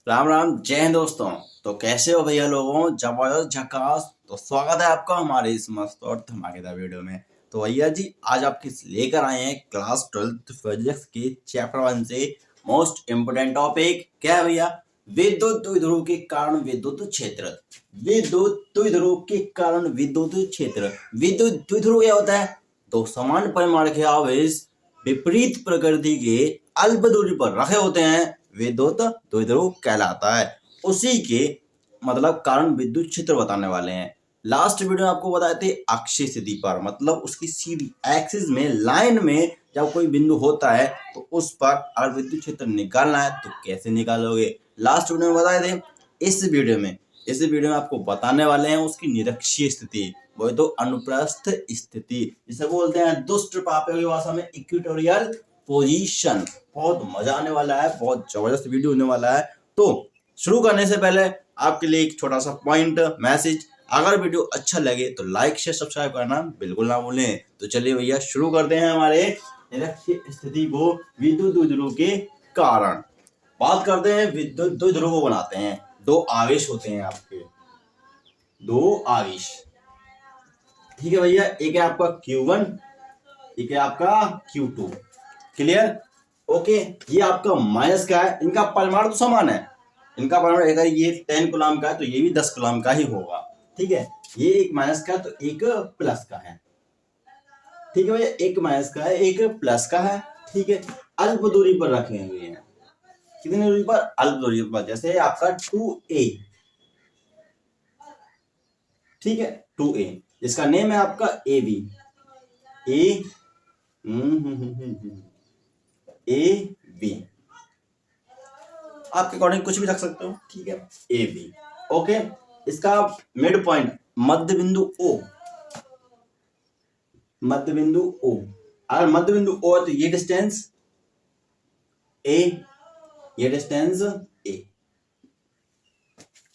राम राम जय हिंद दोस्तों। तो कैसे हो भैया लोगों, जबरदस्त झकास। तो स्वागत है आपका हमारे इस मस्त और धमाकेदार वीडियो में। तो भैया जी आज आपके लेकर आए हैं क्लास 12th फिजिक्स के चैप्टर 1 से मोस्ट इम्पोर्टेंट टॉपिक। क्या है भैया? विद्युत द्विध्रुव के कारण विद्युत क्षेत्र। विद्युत द्विध्रुव के कारण विद्युत क्षेत्र। विद्युत द्विध्रुव क्या होता है? दो समान परिमाण के आवेश विपरीत प्रकृति के अल्प दूरी पर रखे होते हैं, विद्युत द्विध्रुव कहलाता है। उसी के मतलब कारण विद्युत क्षेत्र बताने वाले हैं। लास्ट वीडियो में आपको बताए थे अक्षीय स्थिति पर, मतलब उसकी सीधी एक्सिस में लाइन में जब कोई बिंदु होता है तो उस पर अगर विद्युत क्षेत्र निकालना है तो कैसे निकालोगे, लास्ट वीडियो में बताए थे। इस वीडियो में आपको बताने वाले हैं उसकी निरक्षीय स्थिति, वही तो अनुप्रस्थ स्थिति जिसे बोलते हैं दुष्ट पापियों की भाषा में इक्वेटोरियल पोजीशन। बहुत मजा आने वाला है, बहुत जबरदस्त वीडियो होने वाला है। तो शुरू करने से पहले आपके लिए एक छोटा सा पॉइंट मैसेज, अगर वीडियो अच्छा लगे तो लाइक शेयर सब्सक्राइब करना बिल्कुल ना भूलें। तो चलिए भैया शुरू करते हैं हमारे निरक्षीय स्थिति को विद्युत द्विध्रुव के कारण। बात करते हैं विद्युत द्विध्रुव को बनाते हैं। दो आवेश होते हैं आपके, दो आवेश, ठीक है भैया। एक है आपका Q1, एक है आपका Q2। क्लियर? ओके। ये आपका माइनस का है, इनका परिमाण तो समान है। इनका परिमाण अगर ये 10 कूलम का है तो ये भी 10 कूलम का ही होगा, ठीक है। ये एक माइनस का है तो एक प्लस का है, ठीक है भैया। एक माइनस का है एक प्लस का है, ठीक है। अल्प दूरी पर रखे हुए हैं। कितनी दूरी पर? अल्प दूरी पर। जैसे आपका 2A, ठीक है, 2A जिसका नेम है आपका AB। ए AB आपके अकॉर्डिंग कुछ भी रख सकते हो, ठीक है। AB okay. इसका मिड पॉइंट मध्य बिंदु O, मध्य बिंदु O। अगर मध्य बिंदु O है तो ये डिस्टेंस A, ये डिस्टेंस A।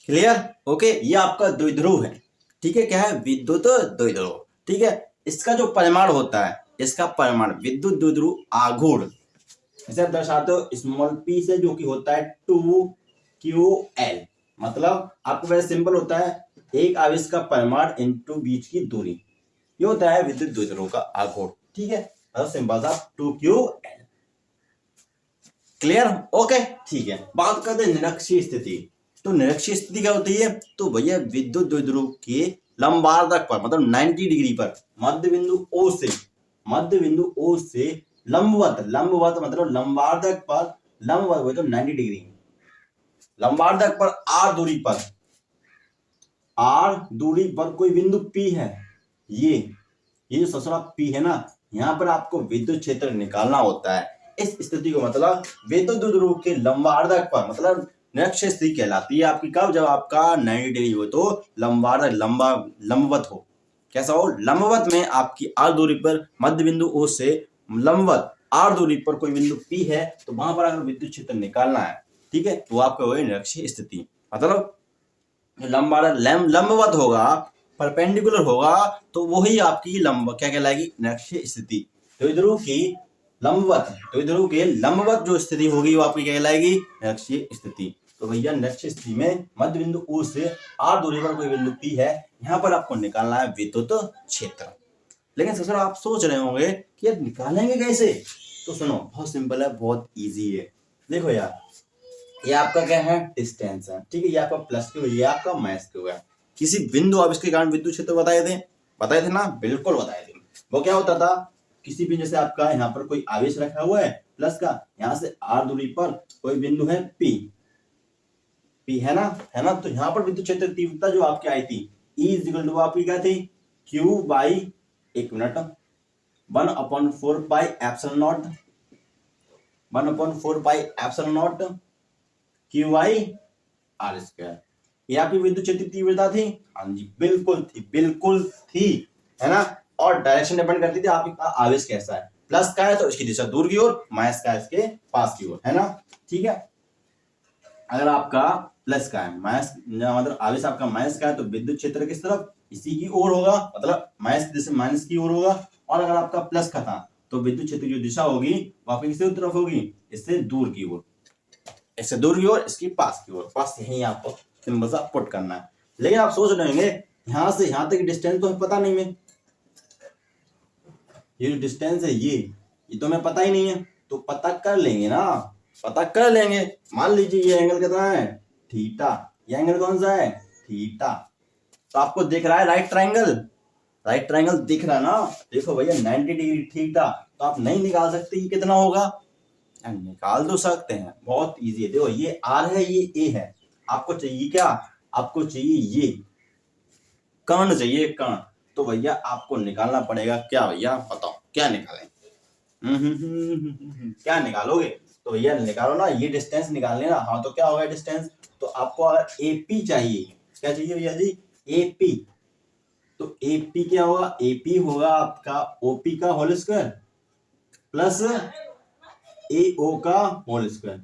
क्लियर? ओके। ये आपका द्विध्रुव है, ठीक है। क्या है? विद्युत द्विध्रुव, ठीक है। इसका जो परिमाण होता है, इसका परिमाण विद्युत द्विध्रुव आघूर्ण, इसे दर्शाते हो स्मॉल p से, जो कि होता है 2ql। मतलब आपको वैसे सिंपल होता है एक आवेश का परिमाण इनटू बीच की दूरी, ये होता है विद्युत द्विध्रुव का आघूर्ण, ठीक है। मतलब सिंपल सा 2ql। क्लियर? ओके, ठीक है। बात करते हैं निरक्षीय स्थिति। तो निरक्षीय स्थिति क्या होती है? तो भैया विद्युत द्विध्रुव के लंबार्धक पर, मतलब 90 डिग्री पर मध्य बिंदु O से लंबवत मतलब लंबार्धक पर, लंबवत तो 90 डिग्री, लंबार्धक पर R दूरी पर कोई बिंदु P है। ये जो ससुरा P है ना, यहाँ पर आपको विद्युत क्षेत्र निकालना होता है। इस स्थिति को मतलब विद्युत द्विध्रुव के लंबार्धक पर, मतलब निरक्षीय स्थिति कहलाती है आपकी। कब? जब आपका 90 डिग्री हो तो लंबार्धक लंबवत हो। कैसा हो? लंबवत में आपकी R दूरी पर मध्य बिंदु O से लंबवत R दूरी पर कोई बिंदु P है, तो वहां पर अगर विद्युत क्षेत्र निकालना है, ठीक है, तो आपका वही निरक्षीय स्थिति। मतलब लंबवत होगा, परपेंडिकुलर होगा, तो वही आपकी क्या कहलाएगी? निरक्षीय स्थिति। द्विध्रुव के लंबवत जो स्थिति होगी वो आपकी क्या कहलाएगी? निरक्षीय स्थिति। तो भैया निरक्षीय स्थिति में मध्य बिंदु O से R दूरी पर कोई बिंदु P है, यहाँ पर आपको निकालना है विद्युत क्षेत्र। लेकिन सर आप सोच रहे होंगे कि यार निकालेंगे कैसे? तो सुनो, बहुत सिंपल है, बहुत इजी है। देखो यार, ये आपका क्या है? डिस्टेंस है, ठीक है। ये आपका प्लस क्यू, ये आपका माइनस क्यू है। किसी बिंदु आवेश के कारण विद्युत क्षेत्र बताए थे ना? बिल्कुल बताए थे। वो क्या होता था? किसी बिंदु से आपका यहाँ पर कोई आवेश रखा हुआ है प्लस का, यहाँ से R दूरी पर कोई बिंदु है P है ना, तो यहाँ पर विद्युत क्षेत्र तीव्रता जो आपकी आई थी E इक्वल टू आपकी क्या थी? Q by 1 minute 1/4 pi epsilon not, 1/4 pi epsilon not QI R square. ये आपकी विद्युत क्षेत्र तीव्रता थी। हाँ जी, बिल्कुल थी, है ना। और डायरेक्शन डिपेंड करती थी आपका आवेश कैसा है। प्लस का है तो इसकी दिशा दूर की ओर, माइनस का है इसके पास की ओर, है ना, ठीक है। अगर आपका प्लस का है, माइनस मतलब आवेश आपका माइनस का है, तो विद्युत क्षेत्र किस तरफ? इसी की ओर होगा, मतलब माइनस की ओर होगा। और अगर आपका प्लस का था तो विद्युत क्षेत्र की जो दिशा होगी वो आपकी किस तरफ होगी? इससे दूर की ओर। इससे दूर की ओर, इसकी पास की ओर, बस यही आपको सिंपल सा पुट करना है। लेकिन आप सोच रहे होंगे यहां से यहां तक डिस्टेंस तो हमें पता नहीं है, ये जो डिस्टेंस है ये तो हमें पता ही नहीं है, तो पता कर लेंगे ना, पता कर लेंगे। मान लीजिए ये एंगल कितना है, थीटा, ये एंगल कौन सा है, थीटा। तो आपको दिख रहा है राइट ट्रायंगल, राइट ट्रायंगल दिख रहा है ना, देखो भैया 90 डिग्री थीटा। तो आप नहीं निकाल सकते ये कितना होगा, निकाल तो सकते हैं, बहुत इजी है। देखो ये आर है, ये ए है, आपको चाहिए क्या, आपको चाहिए ये कर्ण चाहिए, कर्ण। तो भैया आपको निकालना पड़ेगा क्या, भैया बताओ क्या निकालें, क्या निकालोगे, तो भैया निकालो ना, ये डिस्टेंस निकाल लेना। हाँ तो क्या होगा डिस्टेंस, तो आपको अगर एपी चाहिए, क्या चाहिए भैया जी, एपी। तो एपी क्या होगा, एपी होगा आपका ओपी का होल स्क्वायर प्लस एओ का होल स्क्वायर,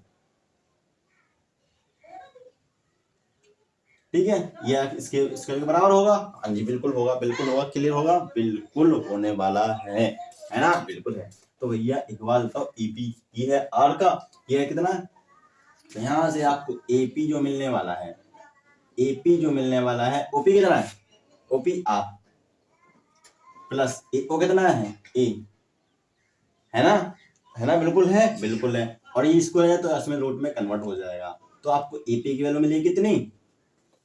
ठीक है, ये इसके बराबर होगा। हाँ जी बिल्कुल होगा, बिल्कुल होगा, क्लियर होगा, बिल्कुल होने वाला है ना, बिल्कुल है। तो भैया एक बात बताओ, ईपी ये है आर का, ये है कितना, तो यहां से आपको एपी जो मिलने वाला है, एपी जो मिलने वाला है, ओपी कितना है, ओपी आर प्लस एओ कितना है, ए, है ना, है ना, बिल्कुल है, बिल्कुल है। और ये स्क्वायर है तो इसमें रूट में कन्वर्ट हो जाएगा, तो आपको एपी की वैल्यू मिलेगी कितनी,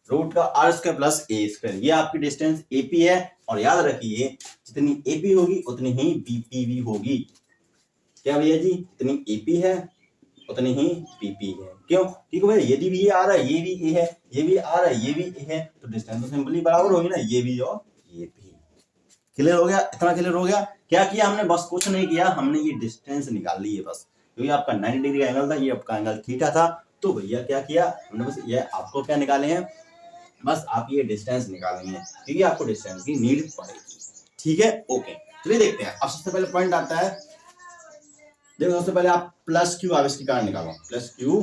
रूट का R square plus A square. ये आपकी डिस्टेंस एपी है, और याद रखिए जितनी एपी होगी उतनी ही बीपी भी होगी। क्या भैया जी, जितनी एपी है उतनी ही बीपी है, क्यों, ठीक है भैया, यदि भी ये आ रहा है, ये भी ए है, ये भी आ रहा है, ये भी ए है, तो डिस्टेंस तो सिंपली बराबर होगी ना, ये भी और ये भी। क्लियर हो गया, इतना क्लियर हो गया। क्या किया हमने, बस कुछ नहीं किया, हमने ये डिस्टेंस निकाल ली है बस, क्योंकि आपका 90 डिग्री का एंगल था, ये आपका एंगल थीटा था। तो भैया क्या किया हमने, बस ये आपको क्या निकाले हैं, बस आप ये डिस्टेंस निकालनी है, क्योंकि आपको डिस्टेंस की नीड पड़ेगी, ठीक है, ओके। चलिए देखते हैं। अब सबसे पहले पॉइंट आता है, देखो सबसे पहले आप प्लस क्यू आवेश के कारण निकालो, प्लस क्यू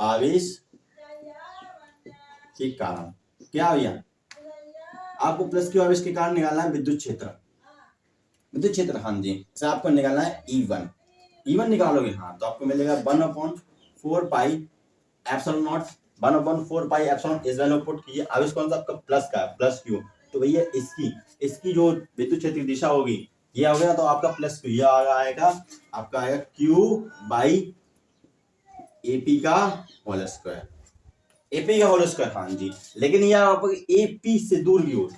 आवेश के कारण। क्या भैया, आपको प्लस क्यू आवेश के कारण निकालना है विद्युत क्षेत्र, विद्युत क्षेत्र, हाँ जी, इसे आपको निकालना है E1, E1 निकालोगे, हाँ तो आपको मिलेगा 1/4 pi epsilon not, 1/4 pi epsilon, इस वैल्यू पुट कीजिए। आवेश कौन सा आपका प्लस का है, प्लस क्यू। तो भैया इसकी जो विद्युत क्षेत्र की दिशा होगी ये हो गया, तो आपका प्लस क्यू, ये आएगा आपका आएगा क्यू बाई एपी का होल स्क्वायर, एपी का होल स्क्वायर, हाँ जी। लेकिन ये आपको एपी से दूर की ओर,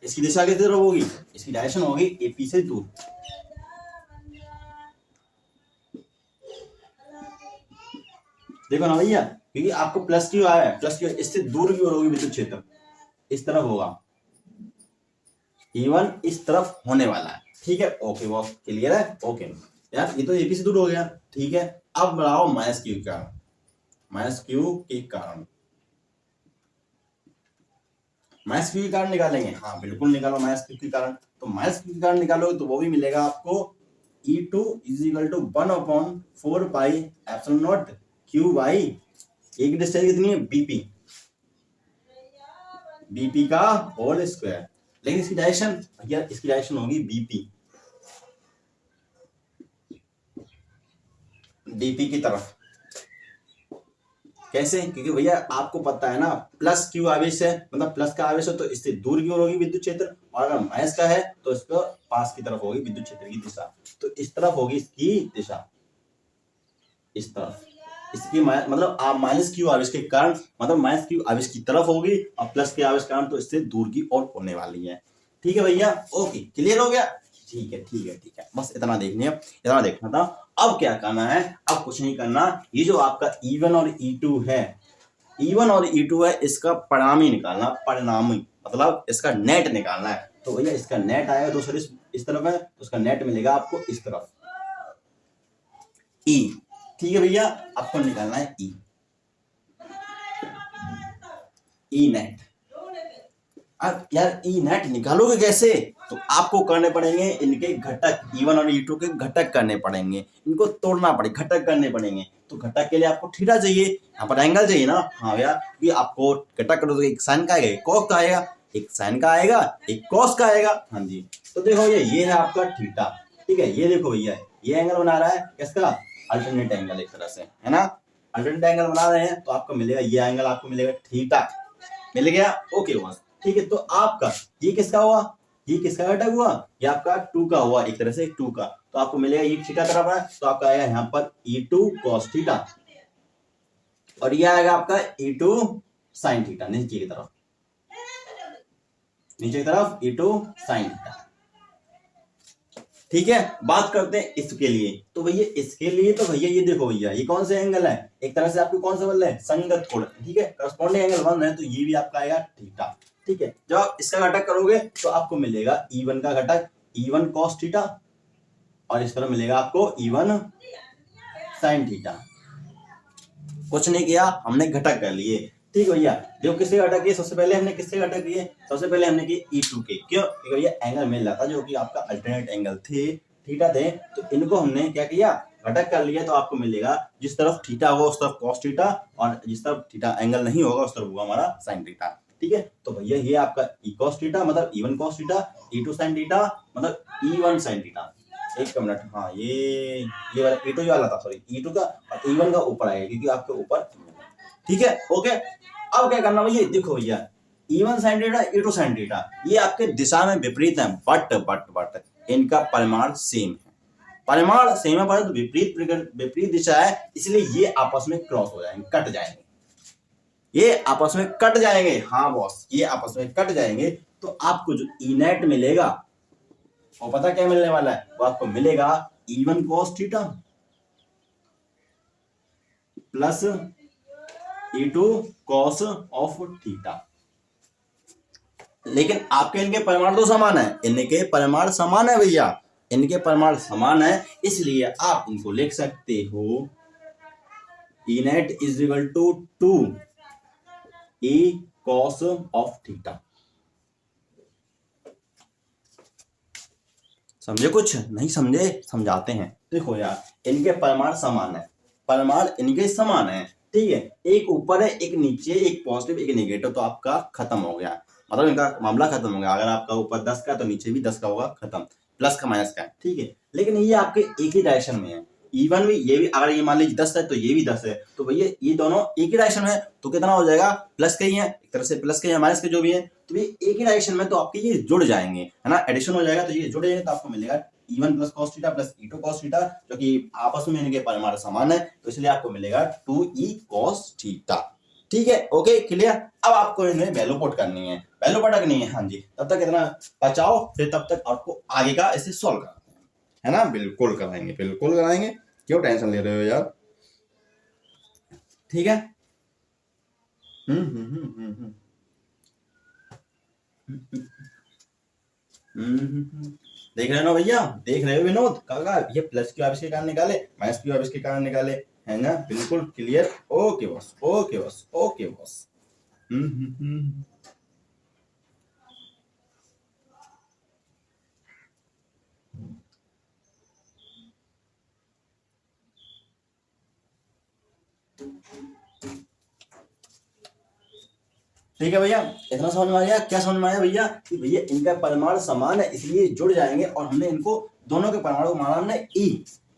इसकी दिशा किस तरफ होगी, इसकी डायरेक्शन होगी एपी से दूर, देखो ना भैया, क्योंकि आपको प्लस क्यू आया है, प्लस क्यू इससे दूर की ओर होगी विद्युत क्षेत्र, इस तरफ होगा, E1 इस तरफ होने वाला है, ठीक है, ओके, वो क्लियर है, ओके यार, ये तो एपी से दूर हो गया, ठीक है। अब बढ़ाओ माइनस क्यू के कारण, माइनस क्यू के कारण, माइनस क्यू के कारण निकालेंगे, हाँ बिल्कुल निकालो माइनस क्यू के कारण। तो माइनस क्यू के कारण निकालोगे तो वो भी मिलेगा आपको E2 = 1/4 pi epsilon not Q by, एक डिस्टेंस कितनी है, बीपी, बीपी का होल स्क्वायर। लेकिन इसकी डायरेक्शन भैया, इसकी डायरेक्शन होगी बीपी, बीपी की तरफ। कैसे, क्योंकि भैया आपको पता है ना, प्लस क्यू आवेश है, मतलब प्लस का आवेश है तो इससे दूर की ओर होगी विद्युत क्षेत्र, और अगर माइनस का है तो इसको पास की तरफ होगी विद्युत क्षेत्र की दिशा, तो इस तरफ होगी इसकी दिशा, इस तरफ, इसकी मतलब आप माइनस क्यू आवेश के कारण, मतलब माइनस क्यू आवेश की तरफ होगी, और प्लस के आवेश के कारण तो इससे दूर की ओर होने वाली है, ठीक है भैया, ओके, क्लियर हो गया, ठीक है, ठीक है, ठीक है, बस इतना देखना था। अब क्या करना है, अब कुछ नहीं करना, ये जो आपका E1 और E2 है, E1 और E2 है, इसका परिणामी निकालना, परिणामी मतलब इसका नेट निकालना है। तो भैया इसका नेट आएगा, तो सर इस तरफ है, तो उसका नेट मिलेगा आपको इस तरफ, E, ठीक है भैया, आपको निकालना है E नेट। अब यार ई नेट निकालोगे कैसे, तो आपको करने पड़ेंगे इनके घटक, E1 और E2 के घटक करने पड़ेंगे, इनको तोड़ना पड़ेगा, घटक करने पड़ेंगे। तो घटक के लिए आपको थीटा चाहिए, यहाँ पर एंगल चाहिए ना, हाँ भैया, क्योंकि आपको घटक करो तो एक साइन का आएगा, एक कॉस का आएगा, एक साइन का आएगा, एक कॉस का आएगा, हाँ जी। तो देखो ये है आपका थीटा, ठीक है, ये देखो भैया ये एंगल बना रहा है किसका, अल्टरनेट एंगल एक तरह से, है ना, अल्टरनेट एंगल बना रहे हैं तो आपको मिलेगा ये एंगल, आपको मिलेगा थीटा, मिल गया। ओके बस ठीक है। तो आपका ये किसका हुआ, ये किसका घटक हुआ, ये आपका 2 का हुआ, एक तरह से 2 का। तो आपको मिलेगा ये थीटा तरफ है तो आपका आएगा यहाँ पर E2 cos थीटा, और ये आएगा आपका E2 sin थीटा, नीचे की तरफ, नीचे की तरफ E2 sin थीटा। ठीक है, बात करते हैं इसके लिए। तो भैया इसके लिए तो भैया ये देखो भैया, ये कौन से एंगल है, एक तरह से आपको कौन सा बन रहा है, संगत कोण। ठीक है, करस्पॉन्डिंग एंगल बन रहे हैं तो ये भी आपका आएगा थीटा। ठीक है, जब आप इसका घटक करोगे तो आपको मिलेगा E1 का घटक E1 cos थीटा, और इस तरह मिलेगा आपको E1 sin थीटा। कुछ नहीं किया, हमने घटक कर लिए। ठीक भैया, जो किसके घटक किए, सबसे पहले हमने किसके घटक किए, सबसे पहले हमने किए E2 के। क्यों, क्योंकि भैया एंगल मिल रहा था जो कि आपका अल्टरनेट एंगल थे, थीटा थे, तो इनको हमने क्या किया, घटक कर लिया। तो आपको मिलेगा जिस तरफ थीटा होगा उस तरफ cos थीटा, और जिस तरफ थीटा एंगल नहीं होगा उस तरफ होगा हमारा sin थीटा। ठीक है, तो भैया ये आपका E cos थीटा मतलब E1 cos theta, E2 sin theta मतलब E1 sin थीटा। एक मिनट, हाँ ये वाला E2 वाला था, सॉरी E2 का, और E1 का ऊपर आएगा क्योंकि आपके ऊपर। ठीक है, ओके। अब क्या करना भैया, देखो भैया E1 sin theta, E2 sin theta, ये आपके दिशा में विपरीत है, बट इनका परिमाण सेम है। परिमाण सेम है परंतु विपरीत दिशा है, इसलिए ये आपस में क्रॉस हो जाएंगे, कट जाएंगे, ये आपस में कट जाएंगे। हाँ बॉस, ये आपस में कट जाएंगे। तो आपको जो E नेट मिलेगा वो पता क्या मिलने वाला है, वो आपको मिलेगा E1 cos theta plus E2 cos of theta. लेकिन आपके इनके परिमाण तो समान है, इनके परिमाण समान है भैया, इनके परिमाण समान है, इसलिए आप इनको लिख सकते हो E net is equal to 2 E cos of theta. समझे, कुछ नहीं समझे, समझाते हैं। देखो यार, इनके परिमाण समान है, परिमाण इनके समान है। ठीक है, एक ऊपर है एक नीचे, एक पॉजिटिव एक नेगेटिव, तो आपका खत्म हो गया, मतलब इनका मामला खत्म हो गया। अगर आपका ऊपर 10 का तो नीचे भी 10 का होगा, खत्म, प्लस का माइनस का। ठीक है, लेकिन ये आपके एक ही डायरेक्शन में है, इवन भी ये भी, अगर ये मान लीजिए 10 है तो ये भी 10 है, तो भैया ये दोनों एक ही डायरेक्शन में है, तो कितना हो जाएगा, प्लस का ही है, एक तरह से प्लस के या माइनस के जो भी है, तो ये एक ही डायरेक्शन में, तो आपके ये जुड़ जाएंगे, है ना, एडिशन हो जाएगा, तो ये जुड़ जाएंगे, तो आपको मिलेगा E1 plus cos theta plus E2 cos theta, जो कि आपस में इनके परिमाण समान है, तो इसलिए आपको मिलेगा 2E cos थीटा। ठीक है, ओके, क्लियर। अब आपको इनमें वैल्यू पुट करनी है, वैल्यू पटकनी है। हाँ जी, तब तक इतना बचाओ, फिर तब तक आपको आगे का इसे सॉल्व कराते हैं, है ना, बिल्कुल कराएंगे, बिल्कुल कराएंगे, क्यों टेंशन ले रहे हो यार। ठीक है, देख रहे हो भैया, देख रहे हो विनोद काका, ये प्लस क्यू आप इसके कारण निकाले, माइनस क्यू आप इसके कारण निकाले, है ना, बिल्कुल clear. Okay boss, okay boss, okay boss. ठीक है भैया, इतना समझ में आ गया। क्या समझ में आया भैया, कि भैया इनका परिमाण समान है इसलिए जुड़ जाएंगे, और हमने इनको दोनों के परिमाण को माना हमने E,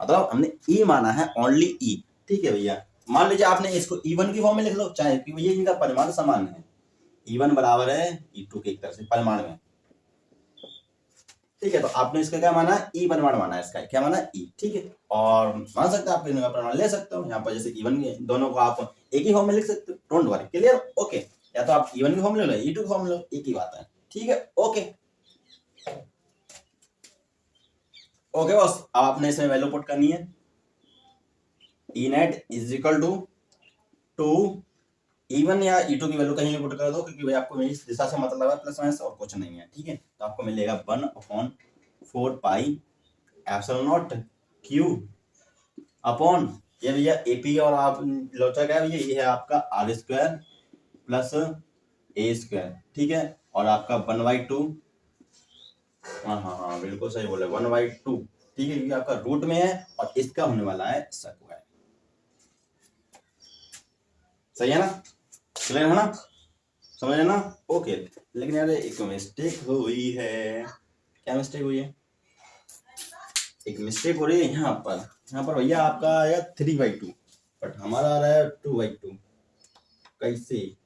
मतलब हमने E माना है, ओनली E। ठीक है भैया, मान लीजिए आपने इसको E1 की फॉर्म में लिख लो, चाहे कि भैया इनका परिमाण समान है, E1 बराबर है E2 के, एक तरह से परिमाण में। ठीक है, तो आपने इसका क्या माना, E परिमाण माना है, इसका क्या माना, E। ठीक है, और मान सकते हैं आप इनका परिमाण ले सकते हो, यहाँ पर जैसे E1 दोनों को आप एक ही फॉर्म में लिख सकते हो, डोंट वरी, क्लियर, ओके। या तो आप E1 की फॉर्म ले लो, E2 की फॉर्म ले लो, एक ही बात है। ठीक है, ओके, ओके बॉस। अब आपने इसमें वैल्यू पुट करनी है, E net is equal to 2 E1 या E2 की वैल्यू कहीं भी पुट कर दो, क्योंकि भाई आपको इस दिशा से मतलब है, प्लस माइनस और कुछ नहीं है। ठीक है, तो आपको मिलेगा 1/4 pi epsilon not Q upon, ये भैया AP और आप लोचा क्या है भैया, ये है आपका R² प्लस A²। ठीक है, और आपका 1/2, हाँ बिल्कुल सही बोले, 1/2। ठीक है, क्योंकि आपका रूट में है और इसका होने वाला है स्क्वायर। सही है ना, क्लियर है ना, समझ ना, ओके। लेकिन यार एक मिस्टेक हुई है, क्या मिस्टेक हुई है, एक मिस्टेक हो रही है यहाँ पर भैया आपका आएगा 3/2, बट हमारा आ रहा है 2/2। कैसे?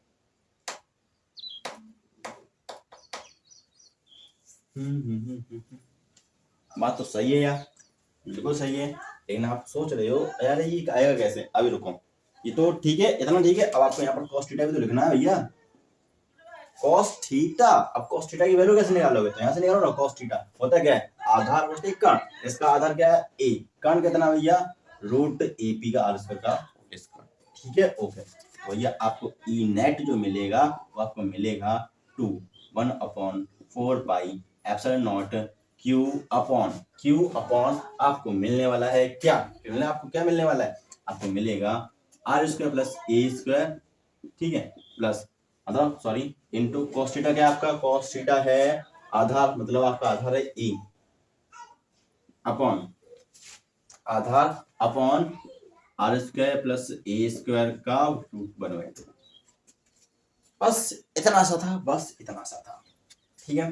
बात तो सही है यार, बिल्कुल सही है, लेकिन आप सोच रहे हो यार ये आएगा कैसे। अभी रुको, ये तो ठीक है, इतना ठीक है। अब आपको यहाँ पर cos थीटा भी तो लिखना है भैया, cos थीटा। अब cos थीटा की वैल्यू कैसे निकालोगे? तो यहाँ से निकालो ना। cos थीटा होता क्या है? आधार बटे कर्ण। इसका आधार क्या है? a। कर्ण कितना भैया? √AP का r स्क्वायर का स्क्वायर। ठीक है, ओके। तो भैया आपको ई नेट जो मिलेगा वो आपको मिलेगा 1/4 pi epsilon not Q upon आपको मिलने वाला है क्या? आपको क्या मिलने वाला है? आपको मिलेगा r² प्लस a², ठीक है, प्लस मतलब सॉरी इनटू cos थीटा। क्या आपका cos थीटा है आधार, मतलब आपका आधार है e, अपॉन आधार अपॉन r² प्लस a² का √1/2। बस इतना सा था, बस इतना सा था। ठीक है,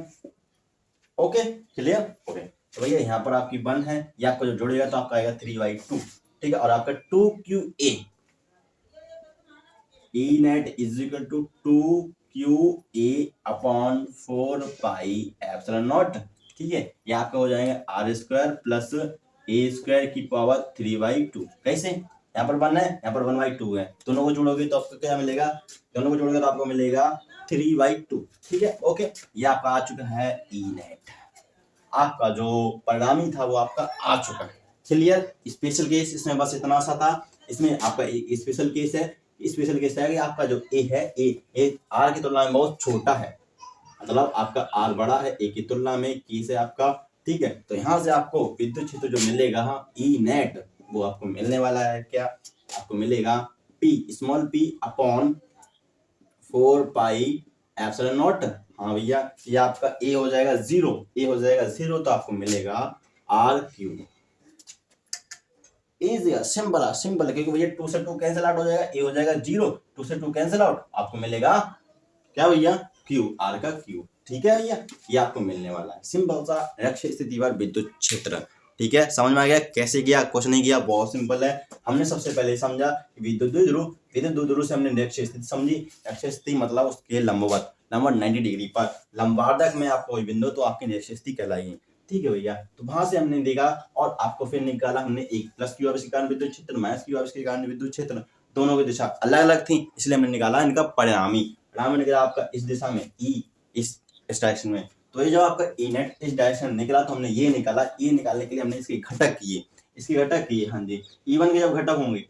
ओके, क्लियर, ओके। तो भैया यहाँ पर आपकी 1 है, ये आपको जो जोड़ेगा तो आपका आएगा 3/2। ठीक है, और आपका 2QA E net is equal to 2QA upon 4 pi epsilon not. ठीक है, ये आपका हो जाएगा r² प्लस a² की पावर 3/2। कैसे? यहाँ पर 1 है, यहाँ पर 1/2 है, दोनों को जोड़ोगे तो आपको क्या मिलेगा? दोनों को जोड़ोगे तो आपको मिलेगा 3/2। ठीक है, ओके। ये आपका आ चुका है ई नेट, आपका जो परिणामी था वो आपका आ चुका है। क्लियर? स्पेशल केस इसमें बस इतना सा था। इसमें आपका स्पेशल केस है, स्पेशल केस है कि आपका जो ए है, ए आर की तुलना में बहुत छोटा है, मतलब आपका आर बड़ा है ए की तुलना में, केस है आपका। ठीक है, तो यहाँ से आपको विद्युत क्षेत्र जो मिलेगा ई नेट वो आपको मिलने वाला है क्या? आपको मिलेगा P small P upon 4 pi epsilon not. हाँ भैया, ये आपका ए हो जाएगा 0, ए हो जाएगा 0, तो आपको मिलेगा r³। इजी है, सिंपल है, सिंपल है, क्योंकि भैया 2 से 2 कैंसिल आउट हो जाएगा, ए हो जाएगा 0, 2 से 2 कैंसिल आउट, आपको मिलेगा क्या भैया? Q, r का Q। ठीक है भैया, ये आपको मिलने वाला है। सिंपल सा निरक्ष स्थिति पर विद्युत क्षेत्र। ठीक है, समझ में आ गया कैसे किया? कुछ नहीं किया, बहुत सिंपल है। हमने सबसे पहले समझा विद्युत द्विध्रुव से हमने निरक्ष स्थिति समझी। निरक्ष स्थिति मतलब उसके लंबवत 90 डिग्री पर लंबार्धक में आपको कोई बिंदु तो आपकी निरक्ष स्थिति कहलाएगी। ठीक है भैया, तो वहां से हमने देखा और आपको फिर निकाला हमने एक प्लस क्यू आवेश के कारण विद्युत क्षेत्र, माइनस क्यू आवेश के कारण विद्युत क्षेत्र, दोनों की दिशा अलग अलग थी, इसलिए हमने निकाला इनका परिणामी निकला आपका इस दिशा में ई, इस डायरेक्शन में। तो ये जब आपका ई नेट इस डायरेक्शन निकला तो हमने ये निकाला, ये निकालने के लिए हमने इसके घटक किए, हाँ जी। E1 के जब घटक होंगे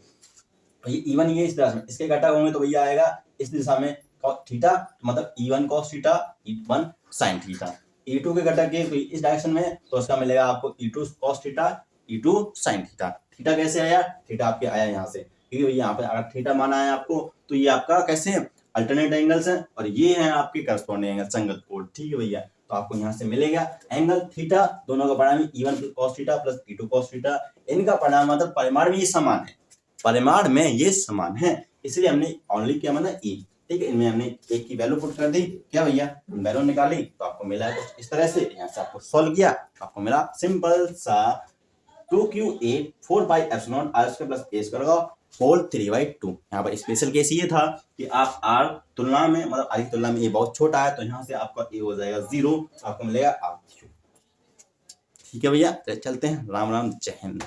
तो ये E1 ये इस दिशा में, इसके घटक होंगे तो भैया आएगा इस दिशा में थीटा, मतलब E1 cos theta, E1 sin theta. E2 के घटक के इस डायरेक्शन में तो उसका मिलेगा आपको E2 cos theta, E2 sin theta. Theta कैसे आया? थीटा आपके आया यहाँ से, क्योंकि यहाँ पे अगर थीटा माना है आपको तो ये आपका कैसे है? अल्टरनेट एंगल्स हैं, और ये हैं आपके करस्पॉन्डिंग एंगल, संगत कोण। ठीक है भैया, तो आपको यहाँ से मिलेगा एंगल थीटा, दोनों का परिणाम E1 cos theta plus E2 cos theta. इनका परिणाम मतलब परिमाण में ये समान है, परिमाण में ये समान है, इसलिए हमने ओनली क्या माना ई। ठीक है, इनमें हमने एक की वैल्यू पुट कर दी, क्या भैया? वैल्यू निकाली तो आपको मिला है कुछ इस तरह से। यहाँ से आपको सॉल्व किया, आपको मिला सिंपल सा 2QA 4 pi epsilon r² plus a² का होल 3/2। यहाँ पर स्पेशल केस ये था कि आप r तुलना में, मतलब r की तुलना में a बहुत छोटा है, तो यहाँ से आपका a हो जाएगा 0, आपको मिलेगा r3। ठीक है भैया, चलते हैं। राम राम, जय हिंद।